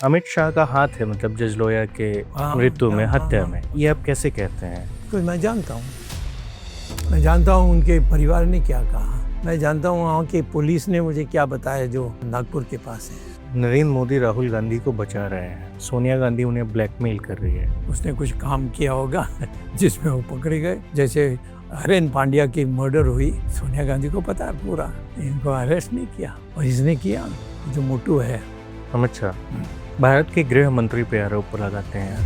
अमित शाह का हाथ है मतलब जज लोया के मृत्यु में, हत्या में, ये आप कैसे कहते हैं? तो मैं जानता हूँ उनके परिवार ने क्या कहा, मैं जानता हूँ वहाँ की पुलिस ने मुझे क्या बताया जो नागपुर के पास है। नरेंद्र मोदी राहुल गांधी को बचा रहे हैं, सोनिया गांधी उन्हें ब्लैकमेल कर रही है। उसने कुछ काम किया होगा जिसमें वो पकड़े गए। जैसे हरेन पांड्या की मर्डर हुई, सोनिया गांधी को पता है पूरा, इनको अरेस्ट नहीं किया और इसने किया, जो मोटू है। अमित शाह भारत के गृह मंत्री पे आरोप लगाते हैं।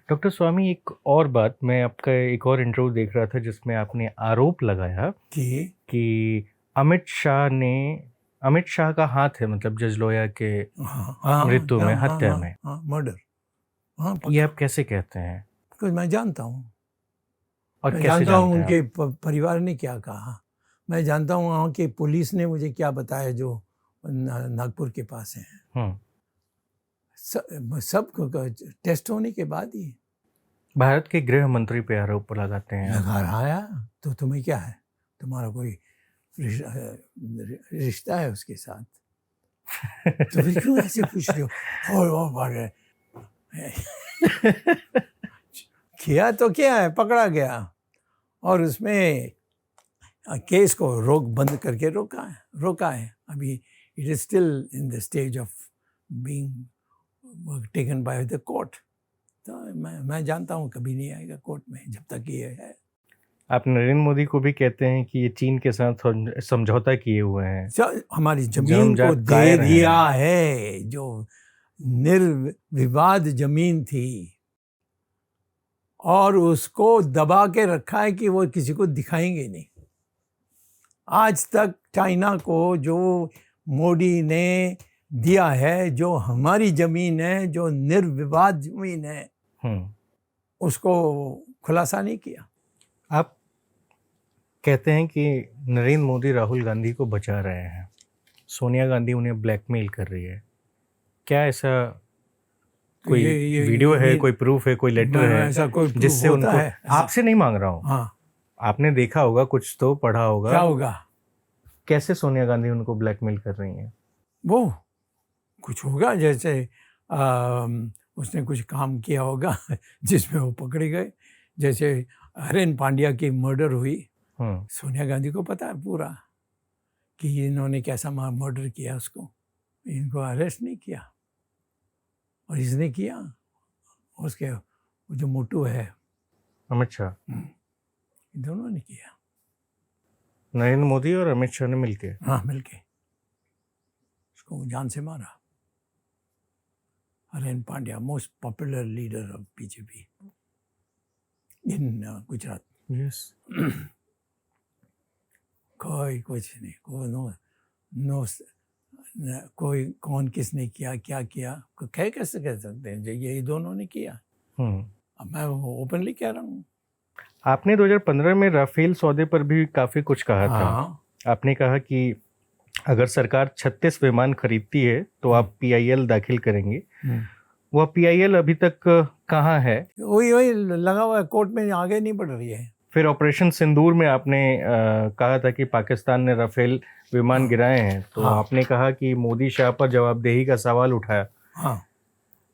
डॉक्टर स्वामी, एक और बात, मैं आपका एक और इंटरव्यू देख रहा था जिसमें आपने आरोप लगाया कि अमित शाह का हाथ है मतलब जज लोया के मृत्यु में, हत्या में, मर्डर। ये आप कैसे कहते हैं? बिकॉज मैं जानता हूँ, और मैं कैसे जानता हूँ जानते हैं उनके परिवार ने क्या कहा, मैं जानता हूँ वहाँ की पुलिस ने मुझे क्या बताया जो नागपुर के पास है। सब टेस्ट होने के बाद ही भारत के गृह मंत्री पे आरोप लगाते हैं। लगा रहा है तो तुम्हें क्या है, तुम्हारा कोई रिश्ता है उसके साथ? तो फिर क्यों ऐसे पूछ रहे हो? किया तो क्या है, पकड़ा गया और उसमें केस को बंद करके रोका है। अभी it is still in the stage of being taken by the court. तो मैं जानता हूँ कभी नहीं आएगा कोर्ट में जब तक ये है। आप नरेंद्र मोदी को भी कहते हैं कि ये चीन के साथ समझौता किए हुए हैं, हमारी जमीन को दे दिया है, जो निर्विवाद जमीन थी, और उसको दबा के रखा है कि वो किसी को दिखाएंगे नहीं। आज तक चाइना को जो मोदी ने दिया है, जो हमारी जमीन है, जो निर्विवाद जमीन है, उसको खुलासा नहीं किया। आप कहते हैं कि नरेंद्र मोदी राहुल गांधी को बचा रहे हैं, सोनिया गांधी उन्हें ब्लैकमेल कर रही है, क्या ऐसा कोई वीडियो है, कोई प्रूफ है, कोई लेटर है ऐसा कोई जिससे उनको है? आपसे नहीं मांग रहा हूँ, हाँ, आपने देखा होगा, कुछ तो पढ़ा होगा। क्या होगा? कैसे सोनिया गांधी उनको ब्लैकमेल कर रही हैं? वो कुछ होगा, जैसे उसने कुछ काम किया होगा जिसमें वो पकड़े गए। जैसे हरेन पांड्या की मर्डर हुई, सोनिया गांधी को पता है पूरा कि इन्होंने कैसा मर्डर किया उसको, इनको अरेस्ट नहीं किया और इसने किया। उसके जो मोटू है अमित शाह, दोनों ने किया। नरेंद्र मोदी और अमित शाह ने मिलके? हाँ, मिलके उसको जान से मारा। हरेन Pandya, most popular leader of BJP in Gujarat. Yes. कोई कुछ नहीं, कोई कौन किसने किया, क्या किया, कैसे कह सकते हैं? ये दोनों ने किया। अब मैं ओपनली कह रहा हूँ। आपने 2015 में राफेल सौदे पर भी काफी कुछ कहा था। आपने कहा कि अगर सरकार 36 विमान खरीदती है तो आप पीआईएल दाखिल करेंगे। वह पीआईएल अभी तक कहाँ है? वही लगा हुआ है, कोर्ट में आगे नहीं बढ़ रही है। फिर ऑपरेशन सिंदूर में आपने कहा था कि पाकिस्तान ने राफेल विमान गिराए हैं, तो आपने कहा कि मोदी शाह पर जवाबदेही का सवाल उठाया।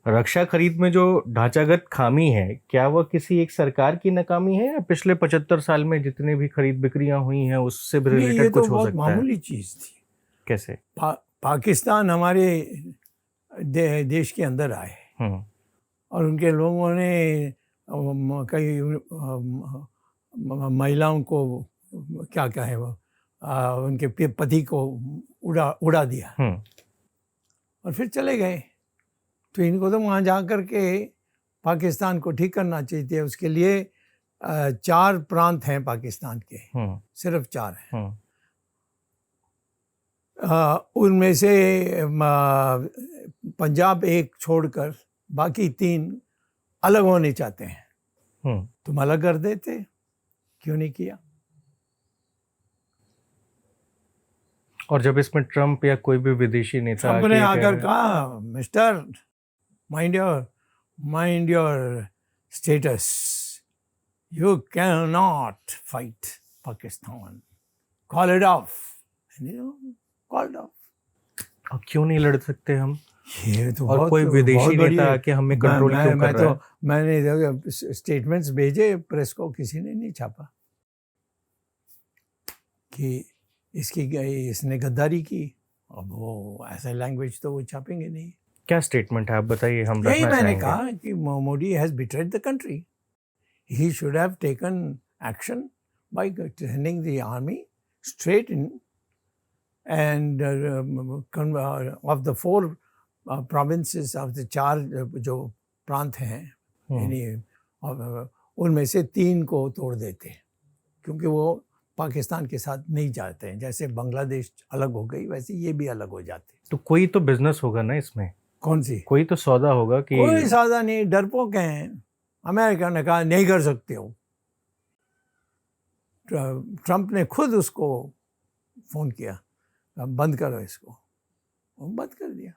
रक्षा खरीद में जो ढांचागत खामी है, क्या वह किसी एक सरकार की नाकामी है या पिछले 75 साल में जितने भी खरीद बिक्रियां हुई हैं उससे भी रिलेटेड कुछ हो सकता है? मामूली चीज थी। कैसे? पाकिस्तान हमारे देश के अंदर आए और उनके लोगों ने कई महिलाओं को क्या कहे, वो उनके पति को उड़ा दिया और फिर चले गए। तो इनको तो वहाँ जा कर के पाकिस्तान को ठीक करना चाहिए। उसके लिए 4 प्रांत हैं पाकिस्तान के, सिर्फ 4 हैं। उनमें से पंजाब एक छोड़कर बाकी 3 अलग होने चाहते हैं। तुम अलग कर देते, क्यों नहीं किया? और जब इसमें ट्रम्प या कोई भी विदेशी नेता ने आकर कहा, mister mind your status, You cannot fight Pakistan. Call it off. And called off. अब क्यों नहीं लड़ सकते हम? ये तो और कोई विदेशी नेता आके हमें कंट्रोल क्यों कर रहा है? मैंने स्टेटमेंट्स भेजे प्रेस को, किसी ने नहीं छापा कि इसने गद्दारी की। अब वो ऐसा लैंग्वेज तो वो छापेंगे नहीं। क्या स्टेटमेंट है, आप बताइए, हम यही रखना मैंने चाहेंगे। कहा कि Modi has betrayed the country. He should have taken action by sending the army straight in and of the 4 provinces of the 4 जो प्रांत हैं, यानी उनमें से 3 को तोड़ देते, क्योंकि वो पाकिस्तान के साथ नहीं जाते हैं। जैसे बांग्लादेश अलग हो गई, वैसे ये भी अलग हो जाते। तो कोई तो बिजनेस होगा ना इसमें? कौन सी? कोई तो सौदा होगा कि कोई सौदा नहीं, डरपोक हैं। अमेरिका ने कहा नहीं कर सकते हो। ट्रंप ने खुद उसको फ़ोन किया, बंद करो इसको, बंद कर दिया।